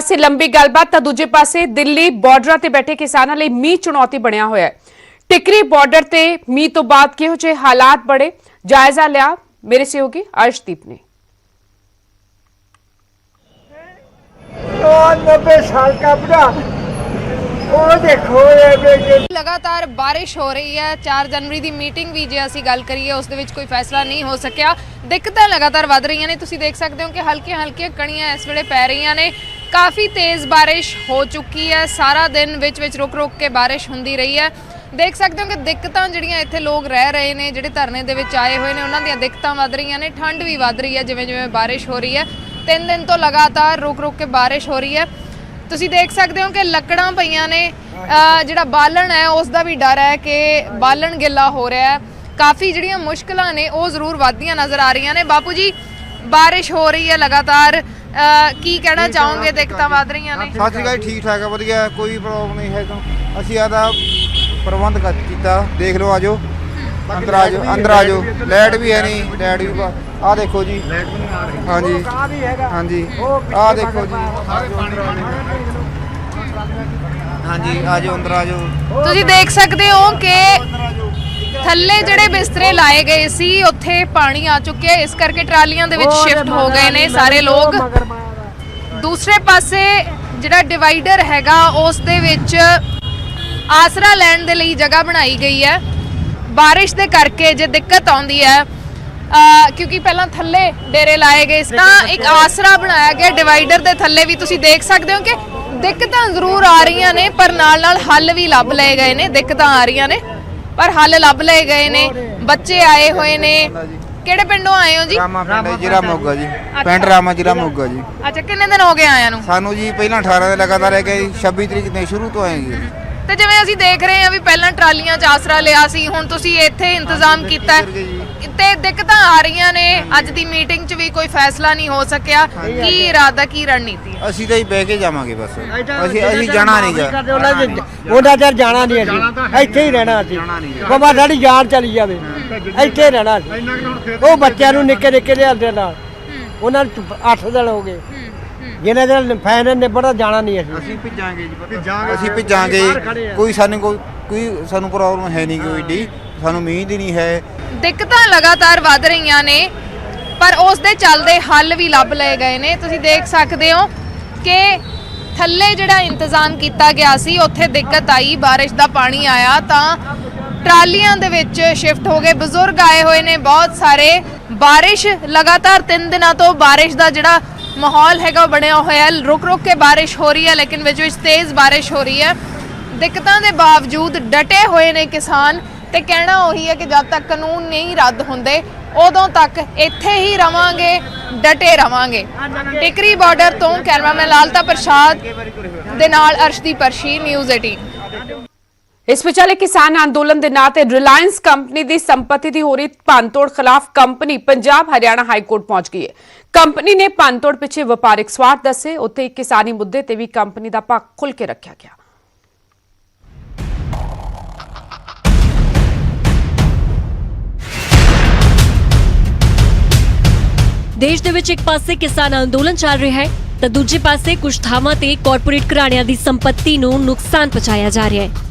पासे लंबी गलबात तो दूजे पासे दिल्ली बॉर्डर ते बैठे किसानों लिए मीह चुनौती बनया होया है। टिकरी बॉर्डर ते मीह तो बाद किहो जे हालात बड़े जायजा लिया मेरे सहयोगी अर्शदीप ने। 90 साल का बुढ़ा ਉਹ ਦੇਖੋ लगातार बारिश हो रही है। 4 जनवरी की मीटिंग भी जे असी गल करिए उस दे विच कोई फैसला नहीं हो सकिया। दिक्कतां लगातार वध रही ने। तुसीं देख सकते हो कि हल्की हल्की कणियां इस वेले पै रही ने। काफ़ी तेज़ बारिश हो चुकी है। सारा दिन विच रुक रुक के बारिश होंदी रही है। देख सकते हो कि दिक्कतां जिहड़ियां इत्थे लोग रह रहे ने, जिहड़े धरने दे विच आए हुए ने, उन्हां दीयां दिक्कतां वध रही ने। ठंड भी वध रही है जिवें जिवें बारिश हो रही है। 3 दिन तो लगातार रुक रुक के बारिश हो रही है। तुसीं देख सकते हो कि लकड़ां पईयां ने। जिहड़ा बालन है उसका भी डर है कि बालन गिला हो रहा है। काफ़ी जिहड़ियां मुश्किलां ने वो जरूर वधदियां नज़र आ रही ने। बापू जी, बारिश हो रही है लगातार, की कहना चाहोगे? दिक्कतां वध रही ने? सत श्री अकाल, ठीक ठाक है, वधिया, कोई प्रॉब्लम नहीं है। तो असीं आदा प्रबंध कीता, देख लो, आजो अंदर आ जाओ, अंदर आ जाओ। लाइट भी है नहीं, लाइट भी आ देखो जी। हाँ जी, हाँ जी, आ देखो जी। हाँ जी, आ जाओ, अंदर आ जाओ। तुसीं देख सकते हो कि थल्ले ਜਿਹੜੇ ਬਿਸਤਰੇ ਲਾਏ ਗਏ ਸੀ ਉੱਥੇ ਪਾਣੀ ਆ ਚੁੱਕਿਆ। ਇਸ ਕਰਕੇ ਟਰਾਲੀਆਂ ਦੇ ਵਿੱਚ ਸ਼ਿਫਟ ਹੋ ਗਏ ਨੇ ਸਾਰੇ ਲੋਕ। ਦੂਸਰੇ ਪਾਸੇ ਜਿਹੜਾ ਡਿਵਾਈਡਰ ਹੈਗਾ ਉਸ ਦੇ ਵਿੱਚ ਆਸਰਾ ਲੈਣ ਦੇ ਲਈ ਜਗ੍ਹਾ ਬਣਾਈ ਗਈ ਹੈ। ਬਾਰਿਸ਼ ਦੇ ਕਰਕੇ ਜੇ ਦਿੱਕਤ ਆਉਂਦੀ ਹੈ, क्योंकि पहला थल्ले डेरे लाए गए तो एक आसरा बनाया गया डिवाइडर के थल्ले भी। तुसीं देख सकते हो कि दिक्कतां जरूर आ रही ने पर नाल नाल हल भी लभ लए गए ने। दिक्कतां आ रही ने पर हल लभ लए गए ने। बच्चे आए हुए ने। किहड़े पिंडों आए हो जी? रामा पिंड, जिला मोगा जी। पिंड रामा, जिला मोगा जी। अच्छा, कितने दिन हो गए आया नूं? सानू जी ਪਹਿਲਾਂ 18 ਦੇ ਲਗਾਤਾਰ ਹੈ ਕਿ 26 ਤਰੀਕ ਦੇ ਸ਼ੁਰੂ ਤੋਂ ਆਏ ਜੀ। ਤੇ ਜਿਵੇਂ ਅਸੀਂ ਦੇਖ ਰਹੇ ਹਾਂ ਵੀ ਪਹਿਲਾਂ ਟਰਾਲੀਆਂ 'ਚ ਆਸਰਾ ਲਿਆ ਸੀ, ਹੁਣ ਤੁਸੀਂ ਇੱਥੇ ਇੰਤਜ਼ਾਮ ਕੀਤਾ ਹੈ ਤੇ ਦਿक्कਤਾਂ ਆ ਰਹੀਆਂ ਨੇ। ਅੱਜ ਦੀ ਮੀਟਿੰਗ 'ਚ ਵੀ ਕੋਈ ਫੈਸਲਾ ਨਹੀਂ ਹੋ ਸਕਿਆ। ਕੀ ਇਰਾਦਾ, ਕੀ ਰਣਨੀਤੀ ਹੈ? ਅਸੀਂ ਤਾਂ ਹੀ ਬਹਿ ਕੇ ਜਾਵਾਂਗੇ ਬਸ। ਅਸੀਂ ਜਾਣਾ ਨਹੀਂ ਗਾ। ਉਹਦਾ ਚਿਰ ਜਾਣਾ ਨਹੀਂ, ਅਸੀਂ ਇੱਥੇ ਹੀ ਰਹਿਣਾ। ਅਸੀਂ ਬਾਬਾ ਸਾਡੀ ਜਾਨ ਚਲੀ ਜਾਵੇ, ਇੱਥੇ ਰਹਿਣਾ ਅਸੀਂ। ਉਹ ਬੱਚਿਆਂ ਨੂੰ ਨਿੱਕੇ ਨਿੱਕੇ ਲਿਆਂਦੇ ਨਾਲ, ਉਹਨਾਂ ਨੂੰ 8 ਦਿਨ ਹੋ ਗਏ। ਜਿਹਨੇ ਦਿਨ ਫਾਈਨਲ ਨੇ ਬੜਾ ਜਾਣਾ ਨਹੀਂ ਅਸੀਂ ਭਿੱਜਾਂਗੇ ਜੀ, ਅਸੀਂ ਭਿੱਜਾਂਗੇ। ਕੋਈ ਸਾਨੂੰ ਪ੍ਰੋਬਲਮ ਹੈ ਨਹੀਂ ਕੋਈ ਏਡੀ, ਸਾਨੂੰ ਉਮੀਦ ਹੀ ਨਹੀਂ ਹੈ। ਦਿੱਕਤਾਂ ਲਗਾਤਾਰ ਵੱਧ ਰਹੀਆਂ ਨੇ ਪਰ ਉਸ ਦੇ ਚੱਲਦੇ ਹੱਲ ਵੀ ਲੱਭ ਲਏ ਗਏ ਨੇ। ਤੁਸੀਂ ਦੇਖ ਸਕਦੇ ਹੋ ਕਿ ਥੱਲੇ ਜਿਹੜਾ ਇੰਤਜ਼ਾਮ ਕੀਤਾ ਗਿਆ ਸੀ ਉੱਥੇ ਦਿੱਕਤ ਆਈ, ਬਾਰਿਸ਼ ਦਾ ਪਾਣੀ ਆਇਆ ਤਾਂ ਟਰਾਲੀਆਂ ਦੇ ਵਿੱਚ ਸ਼ਿਫਟ ਹੋ ਗਏ। ਬਜ਼ੁਰਗ ਆਏ ਹੋਏ ਨੇ ਬਹੁਤ ਸਾਰੇ। ਬਾਰਿਸ਼ ਲਗਾਤਾਰ 3 ਦਿਨਾਂ ਤੋਂ ਬਾਰਿਸ਼ ਦਾ ਜਿਹੜਾ माहौल है बनया होया, रुक रुक के बारिश हो रही है लेकिन विच तेज़ बारिश हो रही है। दिक्कतों के बावजूद डटे हुए ने किसान ते कहना वही है कि जब तक कानून नहीं रद्द होंदे उदों तक इत्थे ही रवांगे, डटे रवांगे। टिकरी बॉर्डर तो कैमरामैन लालता प्रसाद दे नाल अर्शदीप अर्शी, न्यूज़ 18। इस विचाले किसान अंदोलन के नां ते रिलायंस कंपनी की संपत्ति की हो रही भंनतोड़ खिलाफ कंपनी पंजाब हरियाणा हाईकोर्ट पहुंच गई है। कंपनी ने भंनतोड़ पिछे व्यापारिक स्वार्थ दसे, उत्थे किसानी मुद्दे ते भी कंपनी का पक्ष खुल के रखा गया। देश दे विच एक पासे किसान अंदोलन चल रहा है तो दूजे पासे कुछ थावां ते कॉरपोरेट घराणियां दी संपत्ति नूं नुकसान पहुंचाया जा रहा है।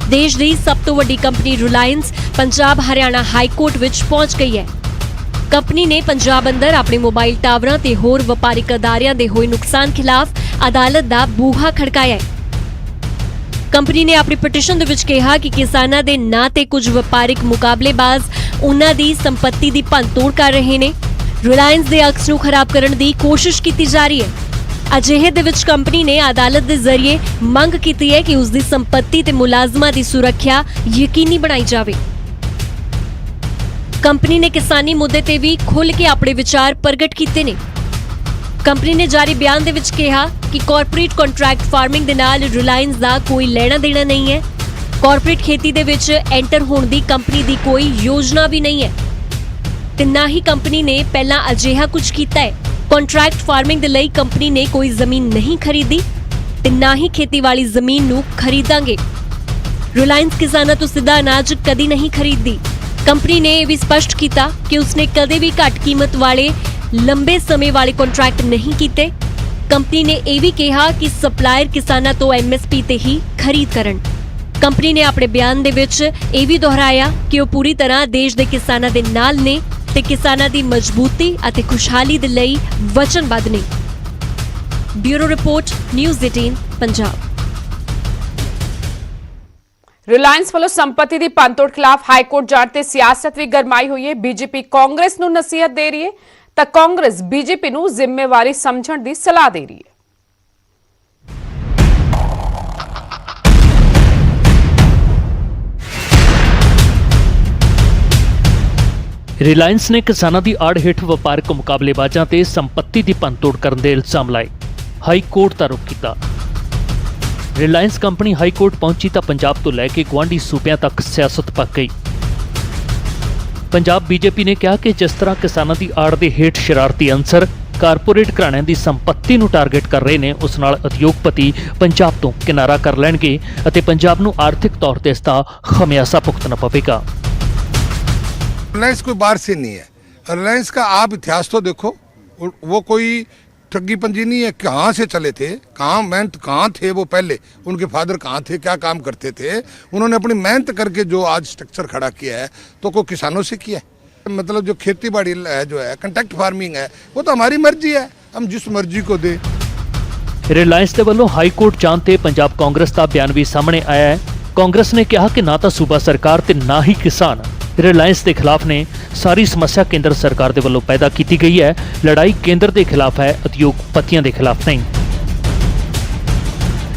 देश दी सब तो वड्डी कंपनी रिलायंस पंजाब हरियाणा हाईकोर्ट विच पहुंच गई है। कंपनी ने पंजाब अंदर अपने मोबाइल टावरां ते होर वपारिक अदारियां दे होए नुकसान खिलाफ अदालत दा बूहा खड़काया है। कंपनी ने अपनी पिटीशन दे विच कहा कि किसानां दे नां ते कुछ वपारिक मुकाबलेबाज उन्हां दी संपत्ति दी भंनतोड़ कर रहे ने। रिलायंस दे अक्स नूं खराब करन दी कोशिश कीती जा रही है। अजिहे दे विच कंपनी ने अदालत दे जरिए मंग कीती है कि उसदी संपत्ति ते मुलाजमां दी सुरक्षा यकीनी बनाई जावे। कंपनी ने किसानी मुद्दे ते भी खुल के अपने विचार प्रगट कीते ने। कंपनी ने जारी बयान दे विच कहा कि कॉरपोरेट कॉन्ट्रैक्ट फार्मिंग दे नाल रिलायंस दा कोई लेना देना नहीं है। कॉरपोरेट खेती दे विच एंटर होने दी कंपनी दी कोई योजना भी नहीं है ते ना ही कंपनी ने पहला अजिहा कुछ कीता है। कॉन्ट्रैक्ट फार्मिंग दे लई कंपनी ने कोई जमीन नहीं खरीदी ते ना ही खेती वाली जमीन नूं खरीदांगे। रिलायंस किसानां तो सीधा अनाज कदी नहीं खरीददी। कंपनी ने यह भी स्पष्ट किया कि उसने कदे भी घट कीमत वाले लंबे समय वाले कॉन्ट्रैक्ट नहीं कीते। ਕੰਪਨੀ ਨੇ ਇਹ ਵੀ ਕਿਹਾ ਕਿ ਸਪਲਾਇਰ ਕਿਸਾਨਾਂ ਤੋਂ ਐਮਐਸਪੀ ਤੇ ਹੀ ਖਰੀਦ ਕਰਨ। ਕੰਪਨੀ ਨੇ ਆਪਣੇ ਬਿਆਨ ਦੇ ਵਿੱਚ ਇਹ ਵੀ ਦੁਹਰਾਇਆ ਕਿ ਉਹ ਪੂਰੀ ਤਰ੍ਹਾਂ ਦੇਸ਼ ਦੇ ਕਿਸਾਨਾਂ ਦੇ ਨਾਲ ਨੇ ਤੇ ਕਿਸਾਨਾਂ ਦੀ ਮਜ਼ਬੂਤੀ ਅਤੇ ਖੁਸ਼ਹਾਲੀ ਦੇ ਲਈ ਵਚਨਬੱਧ ਨੇ। Bureau report, news 18 Punjab. Reliance ਵੱਲੋਂ ਸੰਪत्ति ਦੀ ਪੰਤੋੜ ਖਿਲਾਫ ਹਾਈ ਕੋਰਟ ਜਾਣ ਤੇ ਸਿਆਸਤ ਵੀ ਗਰਮਾਈ ਹੋਈ ਹੈ। ਬੀਜੇਪੀ ਕਾਂਗਰਸ ਨੂੰ ਨਸੀਹਤ ਦੇ ਰਹੀ ਹੈ ਤਾਂ ਕਾਂਗਰਸ ਬੀਜੇਪੀ ਨੂੰ ਜ਼ਿੰਮੇਵਾਰੀ ਸਮਝਣ ਦੀ ਸਲਾਹ ਦੇ ਰਹੀ ਹੈ। ਰਿਲਾਇੰਸ ਨੇ ਕਿਸਾਨਾਂ ਦੀ ਆੜ ਹੇਠ ਵਪਾਰਕ ਮੁਕਾਬਲੇਬਾਜ਼ਾਂ ਤੇ ਸੰਪत्ति ਦੀ ਪੰਤੋੜ ਕਰਨ ਦੇ ਇਲਜ਼ਾਮ ਲਾਏ। ਹਾਈ ਕੋਰਟ ਦਾ ਰੁਖ ਕੀਤਾ। ਰਿਲਾਇੰਸ ਕੰਪਨੀ ਹਾਈ ਕੋਰਟ ਪਹੁੰਚੀ ਤਾਂ ਪੰਜਾਬ ਤੋਂ ਲੈ ਕੇ ਗੁਆਂਢੀ ਸੂਬਿਆਂ ਤੱਕ ਸਿਆਸਤ ਪੱਕ ਗਈ। ਪੰਜਾਬ ਬੀਜੇਪੀ ਨੇ ਕਿਹਾ ਕਿ ਜਿਸ ਤਰ੍ਹਾਂ ਕਿਸਾਨਾਂ ਦੀ ਆੜ ਦੇ ਹੇਠ ਸ਼ਰਾਰਤੀ ਅਨਸਰ ਕਾਰਪੋਰੇਟ ਘਰਾਣਿਆਂ ਦੀ ਸੰਪत्ति ਨੂੰ ਟਾਰਗੇਟ ਕਰ ਰਹੇ ਨੇ, ਉਸ ਨਾਲ ਉਦਯੋਗਪਤੀ ਪੰਜਾਬ ਤੋਂ ਕਿਨਾਰਾ ਕਰ ਲੈਣਗੇ ਅਤੇ ਪੰਜਾਬ ਨੂੰ ਆਰਥਿਕ ਤੌਰ ਤੇ ਇਸ ਦਾ ਖਮਿਆਜ਼ਾ ਭੁਗਤਣਾ ਪਵੇਗਾ। रिलायंस कोई बाहर से नहीं है। रिलायंस का आप इतिहास तो देखो, वो कोई ठगी पंजी नहीं है। कहाँ से चले थे, कहाँ मेहनत कहाँ थे वो पहले, उनके फादर कहाँ थे, क्या काम करते थे। उन्होंने अपनी मेहनत करके जो आज स्ट्रक्चर खड़ा किया है तो कोई किसानों से किया है। मतलब जो खेती बाड़ी है, जो है कंट्रैक्ट फार्मिंग है, वो तो हमारी मर्जी है, हम जिस मर्जी को दे। ਰਿਲਾਇੰਸ ਦੇ ਵੱਲੋਂ ਹਾਈ ਕੋਰਟ ਜਾਣ ਤੇ ਪੰਜਾਬ ਕਾਂਗਰਸ ਦਾ ਬਿਆਨ ਵੀ ਸਾਹਮਣੇ ਆਇਆ ਹੈ। ਕਾਂਗਰਸ ਨੇ ਕਿਹਾ ਕਿ ਨਾ ਤਾਂ ਸੂਬਾ ਸਰਕਾਰ ਤੇ ਨਾ ਹੀ ਕਿਸਾਨ ਰਿਲਾਇੰਸ ਦੇ ਖਿਲਾਫ ਨੇ। ਸਾਰੀ ਸਮੱਸਿਆ ਕੇਂਦਰ ਸਰਕਾਰ ਦੇ ਵੱਲੋਂ ਪੈਦਾ ਕੀਤੀ ਗਈ ਹੈ। ਲੜਾਈ ਕੇਂਦਰ ਦੇ ਖਿਲਾਫ ਹੈ, ਉਦਯੋਗਪਤੀਆਂ ਦੇ ਖਿਲਾਫ ਨਹੀਂ।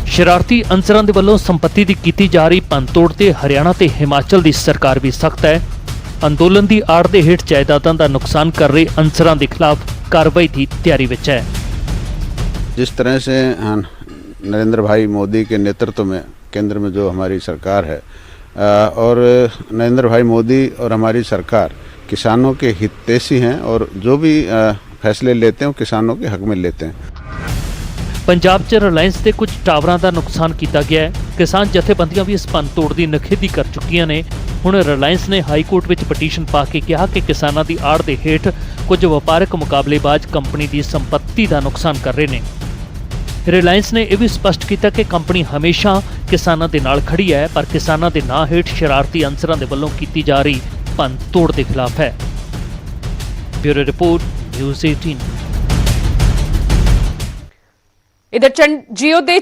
ਸ਼ਰਾਰਤੀ ਅਨਸਰਾਂ ਦੇ ਵੱਲੋਂ ਸੰਪत्ति ਦੀ ਕੀਤੀ ਜਾ ਰਹੀ ਪੰਤੋੜ ਤੇ ਹਰਿਆਣਾ ਤੇ ਹਿਮਾਚਲ ਦੀ ਸਰਕਾਰ ਵੀ ਸਖਤ ਹੈ। ਅੰਦੋਲਨ ਦੀ ਆੜ ਦੇ ਹੇਠ ਜਾਇਦਾਦਾਂ ਦਾ ਨੁਕਸਾਨ ਕਰ ਰਹੇ ਅਨਸਰਾਂ ਦੇ ਖਿਲਾਫ ਕਾਰਵਾਈ ਦੀ ਤਿਆਰੀ ਵਿੱਚ ਹੈ। जिस तरह से नरेंद्र भाई मोदी के नेतृत्व में केंद्र में जो हमारी सरकार है और नरेंद्र भाई मोदी और हमारी सरकार किसानों के हितैषी हैं और जो भी फैसले लेते हैं वो किसानों के हक में लेते हैं। ਪੰਜਾਬ 'ਚ ਰਿਲਾਇੰਸ ਦੇ ਕੁਝ ਟਾਵਰਾਂ ਦਾ ਨੁਕਸਾਨ ਕੀਤਾ ਗਿਆ ਹੈ। ਕਿਸਾਨ ਜਥੇਬੰਦੀਆਂ ਵੀ ਇਸ ਪੰਤੋੜ ਦੀ ਨਿਖੇਧੀ ਕਰ ਚੁੱਕੀਆਂ ਨੇ। ਹੁਣ ਰਿਲਾਇੰਸ ਨੇ ਹਾਈ ਕੋਰਟ ਵਿੱਚ ਪਟੀਸ਼ਨ ਪਾ ਕੇ ਕਿਹਾ ਕਿ ਕਿਸਾਨਾਂ ਦੀ ਆੜ ਦੇ ਹੇਠ ਕੁਝ ਵਪਾਰਕ ਮੁਕਾਬਲੇਬਾਜ਼ ਕੰਪਨੀ ਦੀ ਸੰਪत्ति ਦਾ ਨੁਕਸਾਨ ਕਰ ਰਹੇ ਨੇ। ਰਿਲਾਇੰਸ ਨੇ ਇਹ ਵੀ ਸਪਸ਼ਟ ਕੀਤਾ ਕਿ ਕੰਪਨੀ ਹਮੇਸ਼ਾ ਕਿਸਾਨਾਂ ਦੇ ਨਾਲ ਖੜੀ ਹੈ, ਪਰ ਕਿਸਾਨਾਂ ਦੇ ਨਾਂ ਹੇਠ ਸ਼ਰਾਰਤੀ ਅਨਸਰਾਂ ਦੇ ਵੱਲੋਂ ਕੀਤੀ ਜਾ ਰਹੀ ਪੰਤੋੜ ਦੇ ਖਿਲਾਫ ਹੈ। Bureau report, news 18। इधर जੀਓ ਦੇ